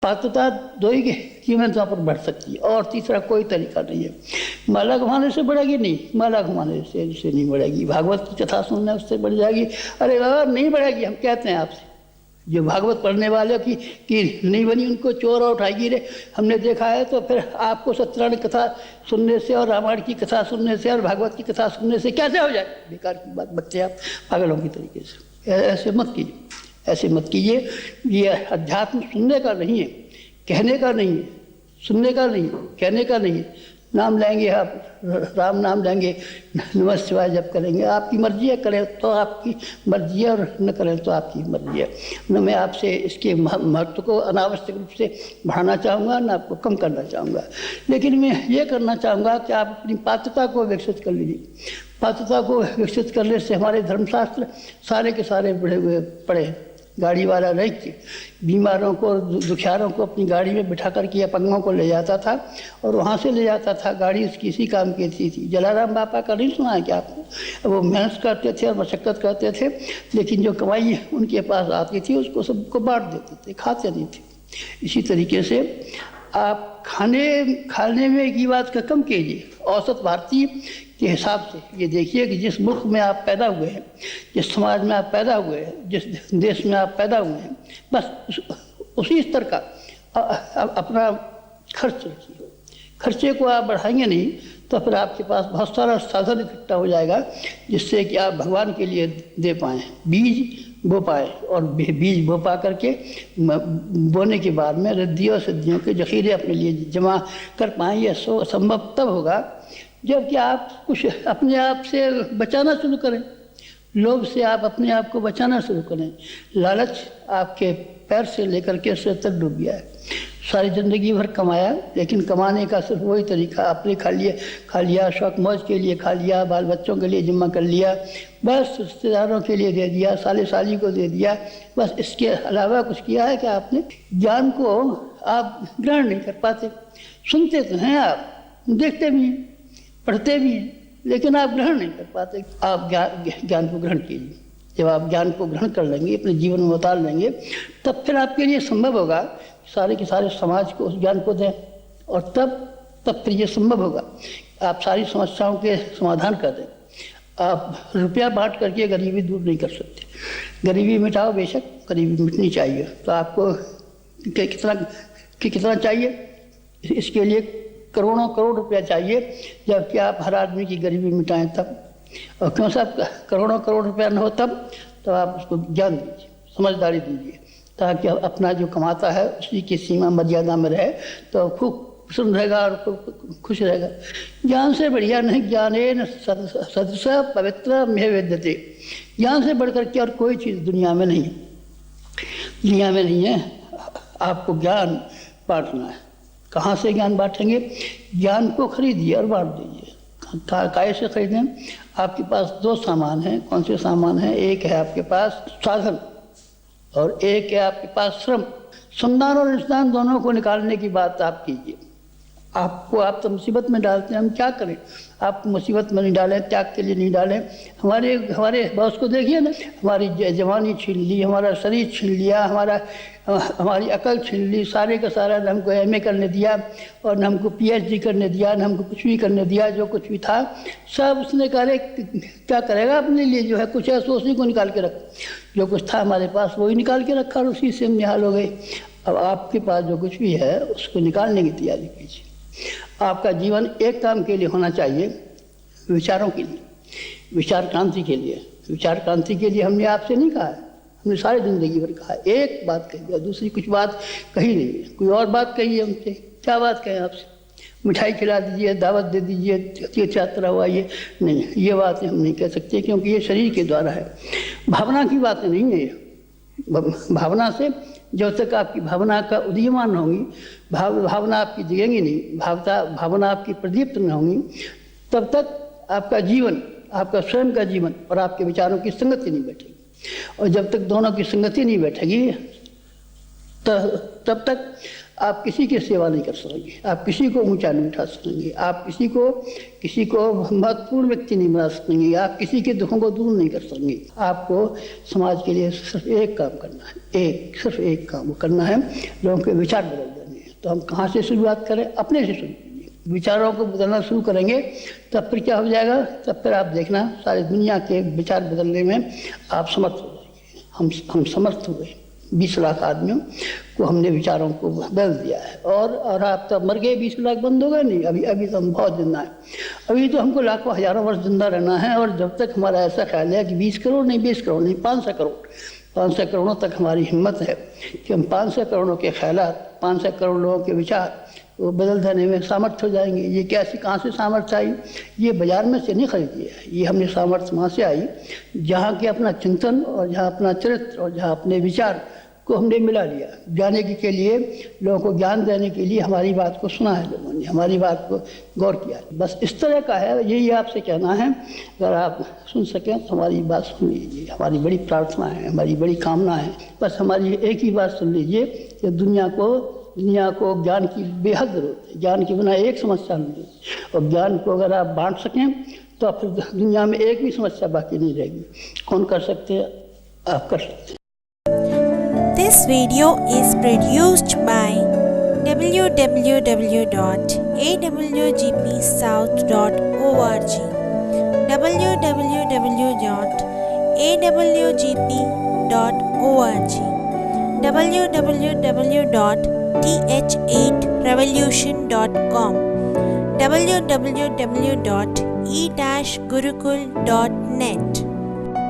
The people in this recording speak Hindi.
पात्रता दो ही कीमत वहाँ पर बढ़ सकती है और तीसरा कोई तरीका नहीं है। माला घुमाने से बढ़ेगी नहीं, माला घुमाने से नहीं बढ़ेगी। भागवत की कथा सुनने उससे बढ़ जाएगी। अरे बाबा नहीं बढ़ेगी, हम कहते हैं आपसे। जो भागवत पढ़ने वाले की नहीं बनी उनको चोर और उठाएगी रे, हमने देखा है। तो फिर आपको सत्यनारायण कथा सुनने से और रामायण की कथा सुनने से और भागवत की कथा सुनने से कैसे हो जाए? बेकार की बात बकते आप पागलों की तरीके से। ऐसे मत कीजिए, ऐसे मत कीजिए। ये अध्यात्म सुनने का नहीं है, कहने का नहीं है, सुनने का नहीं है, कहने का नहीं है। नाम लेंगे आप, राम नाम लेंगे, नमः शिवाय जप करेंगे, आपकी मर्जी है। करें तो आपकी मर्जी है और न करें तो आपकी मर्जी है। न मैं आपसे इसके महत्व को अनावश्यक रूप से बढ़ाना चाहूँगा, न आपको कम करना चाहूँगा। लेकिन मैं ये करना चाहूँगा कि आप अपनी पात्रता को विकसित कर लीजिए। पात्रता को विकसित करने से हमारे धर्मशास्त्र सारे के सारे बढ़े हुए पड़े हैं। गाड़ी वाला रह के बीमारों को और दुखियारों को अपनी गाड़ी में बिठा करके अपंगों को ले जाता था और वहाँ से ले जाता था। गाड़ी उसकी इसी काम की थी। जलाराम बापा का नहीं सुना है क्या आपने? वो मेहनत करते थे और मशक्क़त करते थे, लेकिन जो कमाई उनके पास आती थी उसको सबको बांट देते थे, खाते नहीं थे। इसी तरीके से आप खाने में की बात का कम कीजिए। औसत भारतीय के हिसाब से ये देखिए कि जिस मुल्क में आप पैदा हुए हैं, जिस समाज में आप पैदा हुए हैं, जिस देश में आप पैदा हुए हैं, बस उसी स्तर का अपना खर्च रखिए। खर्चे को आप बढ़ाएंगे नहीं तो फिर आपके पास बहुत सारा साधन इकट्ठा हो जाएगा जिससे कि आप भगवान के लिए दे पाएँ, बीज बो पाए। और बीज बो पा करके बोने के बाद में रिद्धियों सिद्धियों के जखीरे अपने लिए जमा कर पाएँ। यह संभव तब होगा जबकि आप कुछ अपने आप से बचाना शुरू करें। लोभ से आप अपने आप को बचाना शुरू करें। लालच आपके पैर से लेकर के सिर तक डूब गया है। सारी ज़िंदगी भर कमाया, लेकिन कमाने का सिर्फ वही तरीका, अपने खा लिया, शौक मौज के लिए खा लिया, बाल बच्चों के लिए जिम्मा कर लिया, बस रिश्तेदारों के लिए दे दिया, साले साली को दे दिया, बस। इसके अलावा कुछ किया है क्या आपने? ज्ञान को आप ग्रहण नहीं कर पाते। सुनते तो हैं आप, देखते भी हैं, पढ़ते भी हैं, लेकिन आप ग्रहण नहीं कर पाते। आप ज्ञान को ग्रहण कीजिए। जब आप ज्ञान को ग्रहण कर लेंगे, अपने जीवन में उतार लेंगे, तब फिर आपके लिए संभव होगा सारे के सारे समाज को उस ज्ञान को दें। और तब फिर ये संभव होगा आप सारी समस्याओं के समाधान कर दें। आप रुपया बांट करके गरीबी दूर नहीं कर सकते। गरीबी मिटाओ, बेशक गरीबी मिटनी चाहिए। तो आपको कितना चाहिए? इसके लिए करोड़ों करोड़ रुपया चाहिए, जबकि आप हर आदमी की गरीबी मिटाएं तब। और क्यों साहब करोड़ों करोड़ रुपया न हो तब आप उसको ज्ञान दीजिए, समझदारी दीजिए, ताकि अपना जो कमाता है उसी की सीमा मर्यादा में रहे तो खूब प्रसन्न रहेगा और खूब खुश रहेगा। ज्ञान से बढ़िया नहीं, ज्ञानेन सदृश पवित्र में वेद्यते। ज्ञान से बढ़कर के और कोई चीज़ दुनिया में नहीं है। आपको ज्ञान बांटना है। कहाँ से ज्ञान बांटेंगे? ज्ञान को खरीदिए और बांट दीजिए। काय से खरीदें? आपके पास दो सामान हैं। कौन से सामान हैं? एक है आपके पास साधन और एक है आपके पास श्रम। श्रमदान और निष्दान दोनों को निकालने की बात आप कीजिए। आप तो मुसीबत में डालते हैं, हम क्या करें? आप मुसीबत में नहीं डालें, त्याग के लिए नहीं डालें। हमारे बॉस को देखिए ना, हमारी जवानी छीन ली, हमारा शरीर छीन लिया, हमारी अकल छीन ली, सारे का सारा न हमको MA करने दिया और न हमको PhD करने दिया, न हमको कुछ भी करने दिया। जो कुछ भी था सब उसने करे। क्या करेगा अपने लिए? जो है कुछ है सो उसी को निकाल के रख। जो कुछ था हमारे पास वही निकाल के रखा और उसी से हम निहाल हो गए। अब आपके पास जो कुछ भी है उसको निकालने की तैयारी कीजिए। आपका जीवन एक काम के लिए होना चाहिए, विचारों के लिए, विचार क्रांति के लिए। विचार क्रांति के लिए हमने आपसे नहीं कहा है, हमने सारी जिंदगी भर कहा है। एक बात कही है, दूसरी कुछ बात कही नहीं है। कोई और बात कही है हमसे? क्या बात कहें आपसे? मिठाई खिला दीजिए, दावत दे दीजिए, तीर्थ यात्रा हुआ, ये नहीं, ये बातें हम नहीं कह सकते, क्योंकि ये शरीर के द्वारा है। भावना की बातें नहीं है। भावना से जब तक आपकी भावना का उदीयमान होंगी, भावना आपकी जगेंगी नहीं, भावना आपकी प्रदीप्त न होंगी, तब तक आपका जीवन, आपका स्वयं का जीवन और आपके विचारों की संगति नहीं बैठेगी। और जब तक दोनों की संगति नहीं बैठेगी तब तक आप किसी की सेवा नहीं कर सकेंगे, आप किसी को ऊंचा नहीं उठा सकेंगे, आप किसी को महत्वपूर्ण व्यक्ति नहीं बना सकेंगे, आप किसी के दुखों को दूर नहीं कर सकेंगे। आपको समाज के लिए सिर्फ एक काम करना है, सिर्फ एक काम करना है, लोगों के विचार बदल देने हैं। तो हम कहाँ से शुरुआत करें? अपने से शुरू कीजिए। विचारों को बदलना शुरू करेंगे तब फिर क्या हो जाएगा? तब फिर आप देखना सारी दुनिया के विचार बदलने में आप समर्थ हो जाएंगे। हम समर्थ हुए, 20 लाख आदमियों को हमने विचारों को बदल दिया है। और आप तब मर गए, 20 लाख बंद होगा नहीं। अभी तो हम बहुत जिंदा हैं, अभी तो हमको लाखों हजारों वर्ष जिंदा रहना है। और जब तक हमारा ऐसा ख्याल है कि 20 करोड़ नहीं, 20 करोड़ नहीं, 500 करोड़ों तक हमारी हिम्मत है कि हम 500 करोड़ों के ख्यालात, 500 करोड़ लोगों के विचार वो बदल देने में सामर्थ्य हो जाएंगे। ये कैसे, कहाँ से सामर्थ्य आई? ये बाजार में से नहीं खरीदी है, ये हमने सामर्थ्य वहाँ से आई जहाँ के अपना चिंतन और जहाँ अपना चरित्र और जहाँ अपने विचार को हमने मिला लिया। जाने के लिए, लोगों को ज्ञान देने के लिए हमारी बात को सुना है, लोगों ने हमारी बात को गौर किया। बस इस तरह का है, यही आपसे कहना है। अगर आप सुन सकें तो हमारी बात सुन लीजिए। हमारी बड़ी प्रार्थना है, हमारी बड़ी कामना है। बस हमारी एक ही बात सुन लीजिए कि दुनिया को ज्ञान की बेहद जरूरत है। ज्ञान के बिना एक समस्या नहीं है, और ज्ञान को अगर आप बांट सकें तो फिर दुनिया में एक भी समस्या बाकी नहीं रहेगी। कौन कर सकते हैं? आप कर सकते हैं। This video is produced by www.awgpsouth.org, www.awgp.org, www.th8revolution.com, www.e-gurukul.net.